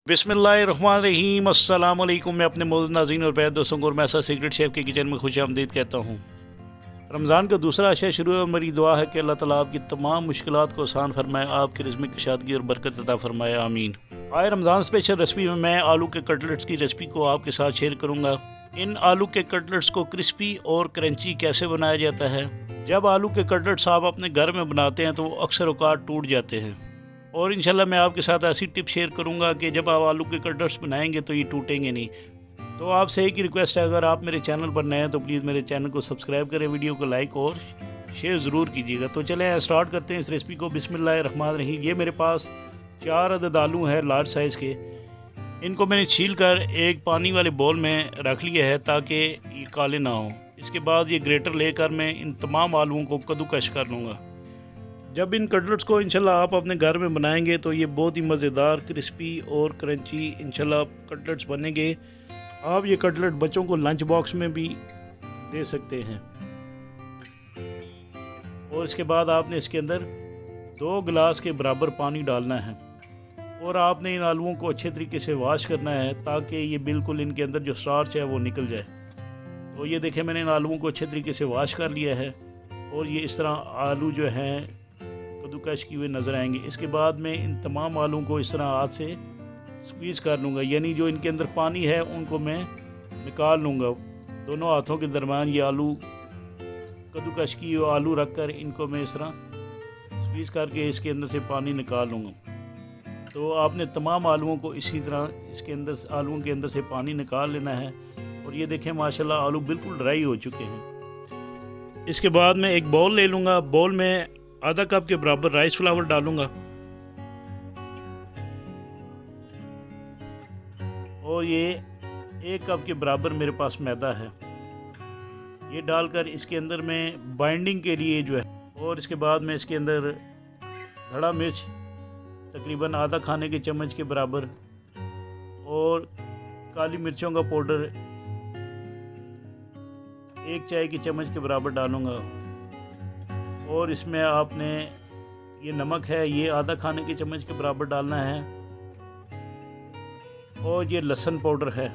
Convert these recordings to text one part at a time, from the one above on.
बिस्मिल्लाहिर्रहमानिर्रहीम। अस्सलाम वालेकुम। मैं अपने मौजूद नाज़रीन और प्यारे दोस्तों को मैसा सीक्रेट शेफ़ के किचन में खुश आमदीद कहता हूँ। रमज़ान का दूसरा अशा शुरू है और मेरी दुआ है कि अल्लाह ताला आपकी तमाम मुश्किलात को आसान फरमाए, आपकी रिज़्क़ में कुशादगी और बरकत अता फरमाए, आमीन। आज रमज़ान स्पेशल रेसिपी में मैं आलू के कटलेट्स की रेसिपी को आपके साथ शेयर करूँगा। इन आलू के कटलेट्स को क्रिस्पी और क्रंची कैसे बनाया जाता है। जब आलू के कटलेट्स आप अपने घर में बनाते हैं तो वो अक्सर औकात टूट जाते हैं और इंशाल्लाह मैं आपके साथ ऐसी टिप शेयर करूंगा कि जब आप आलू के कटलेट्स बनाएंगे तो ये टूटेंगे नहीं। तो आपसे एक ही रिक्वेस्ट है, अगर आप मेरे चैनल पर नए हैं तो प्लीज़ मेरे चैनल को सब्सक्राइब करें, वीडियो को लाइक और शेयर ज़रूर कीजिएगा। तो चलें स्टार्ट करते हैं इस रेसिपी को। बिस्मिल्लाहिर्रहमानिर्रहीम। ये मेरे पास 4 अदद आलू है लार्ज साइज़ के। इनको मैंने छील कर एक पानी वाले बाउल में रख लिया है ताकि ये काले ना हो। इसके बाद ये ग्रेटर लेकर मैं इन तमाम आलूओं को कद्दूकश कर लूँगा। जब इन कटलेट्स को इंशाल्लाह आप अपने घर में बनाएंगे तो ये बहुत ही मज़ेदार, क्रिस्पी और क्रंची इंशाल्लाह कटलेट्स बनेंगे। आप ये कटलेट बच्चों को लंच बॉक्स में भी दे सकते हैं। और इसके बाद आपने इसके अंदर 2 गिलास के बराबर पानी डालना है और आपने इन आलूओं को अच्छे तरीके से वॉश करना है ताकि ये बिल्कुल इनके अंदर जो स्टार्च है वो निकल जाए। तो ये देखें, मैंने इन आलूओं को अच्छे तरीके से वॉश कर लिया है और ये इस तरह आलू जो हैं कद्दूकश किए हुए नज़र आएंगे। इसके बाद मैं इन तमाम आलूओं को इस तरह हाथ से स्क्वीज़ कर लूँगा, यानी जो इनके अंदर पानी है उनको मैं निकाल लूँगा। दोनों हाथों के दरमियान ये आलू कद्दूकश किए हुए आलू रख कर इनको मैं इस तरह स्क्वीज़ करके इसके अंदर से पानी निकाल लूँगा। तो आपने तमाम आलूओं को इसी तरह इसके अंदर आलूओं के अंदर से पानी निकाल लेना है। और ये देखें माशाल्लाह आलू बिल्कुल ड्राई हो चुके हैं। इसके बाद मैं एक बाउल ले लूँगा। बाउल में आधा कप के बराबर राइस फ्लावर डालूंगा और ये 1 कप के बराबर मेरे पास मैदा है। ये डालकर इसके अंदर मैं बाइंडिंग के लिए जो है, और इसके बाद मैं इसके अंदर धड़ा मिर्च तकरीबन आधा खाने के चम्मच के बराबर और काली मिर्चों का पाउडर 1 चाय की चम्मच के बराबर डालूंगा। और इसमें आपने ये नमक है, ये आधा खाने के चम्मच के बराबर डालना है। और ये लहसुन पाउडर है,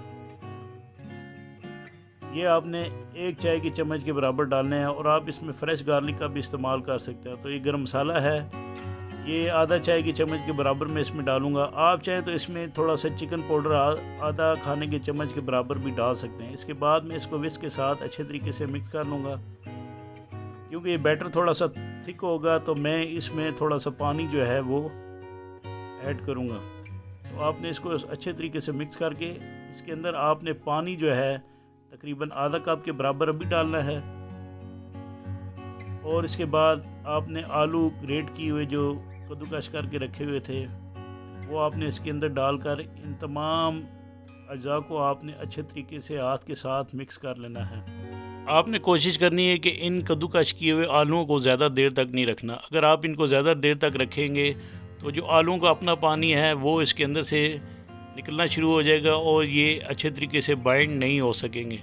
ये आपने 1 चाय की चम्मच के बराबर डालने हैं। और आप इसमें फ्रेश गार्लिक का भी इस्तेमाल कर सकते हैं। तो ये गरम मसाला है, ये आधा चाय की चम्मच के बराबर मैं इसमें डालूंगा। आप चाहें तो इसमें थोड़ा सा चिकन पाउडर आधा खाने के चम्मच के बराबर भी डाल सकते हैं। इसके बाद मैं इसको विस्क के साथ अच्छे तरीके से मिक्स कर लूँगा। क्योंकि ये बैटर थोड़ा सा थिक होगा तो मैं इसमें थोड़ा सा पानी जो है वो ऐड करूँगा। तो आपने इसको अच्छे तरीके से मिक्स करके इसके अंदर आपने पानी जो है तकरीबन आधा कप के बराबर अभी डालना है। और इसके बाद आपने आलू ग्रेट किए हुए जो कद्दूकश करके रखे हुए थे वो आपने इसके अंदर डालकर इन तमाम अज्जा को आपने अच्छे तरीके से हाथ के साथ मिक्स कर लेना है। आपने कोशिश करनी है कि इन कद्दूकश किए हुए आलूओं को ज़्यादा देर तक नहीं रखना। अगर आप इनको ज़्यादा देर तक रखेंगे तो जो आलूओं का अपना पानी है वो इसके अंदर से निकलना शुरू हो जाएगा और ये अच्छे तरीके से बाइंड नहीं हो सकेंगे।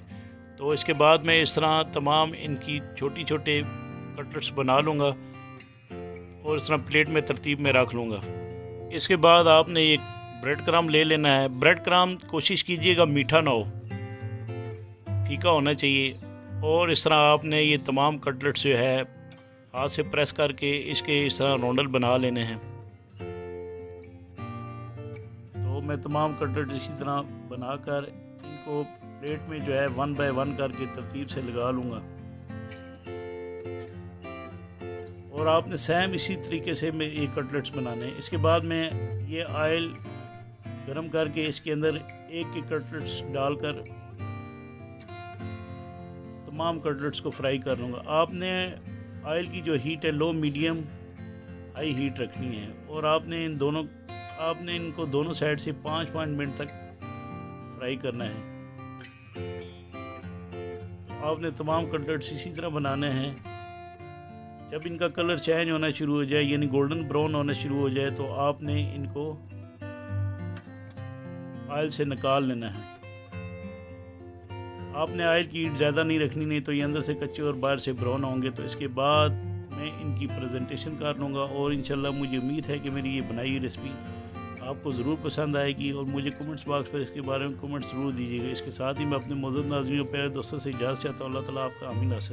तो इसके बाद मैं इस तरह तमाम इनकी छोटी छोटे कटलेट्स बना लूँगा और इस तरह प्लेट में तरतीब में रख लूँगा। इसके बाद आपने एक ब्रेड क्रम्ब ले लेना है। ब्रेड क्रम्ब कोशिश कीजिएगा मीठा ना हो, फीका होना चाहिए। और इस तरह आपने ये तमाम कटलेट्स जो है हाथ से प्रेस करके इसके इस तरह रोंडल बना लेने हैं। तो मैं तमाम कटलेट इसी तरह बनाकर इनको प्लेट में जो है 1 बाय 1 करके तरतीब से लगा लूँगा। और आपने सेम इसी तरीके से मैं ये कटलेट्स बनाने हैं। इसके बाद मैं ये ऑयल गरम करके इसके अंदर एक कटलेट्स डालकर तमाम कटलेट्स को फ्राई कर लूँगा। आपने ऑयल की जो हीट है लो मीडियम हाई हीट रखनी है और आपने इनको दोनों साइड से 5 मिनट तक फ्राई करना है। तो आपने तमाम कटलेट्स इसी तरह बनाने हैं। जब इनका कलर चेंज होना शुरू हो जाए यानी गोल्डन ब्राउन होना शुरू हो जाए तो आपने इनको ऑयल से निकाल लेना है। आपने ऑयल की हीट ज़्यादा नहीं रखनी, नहीं तो ये अंदर से कच्चे और बाहर से ब्राउन होंगे। तो इसके बाद मैं इनकी प्रेजेंटेशन कर लूँगा और इंशाल्लाह मुझे उम्मीद है कि मेरी ये बनाई हुई रेसिपी आपको ज़रूर पसंद आएगी और मुझे कमेंट्स बॉक्स पर इसके बारे में कमेंट्स ज़रूर दीजिएगा। इसके साथ ही मैं अपने मौजूद नाज़रीन और प्यारे दोस्तों से इजाज़त चाहता हूँ। अल्लाह ताला आपका आमीन नासिर।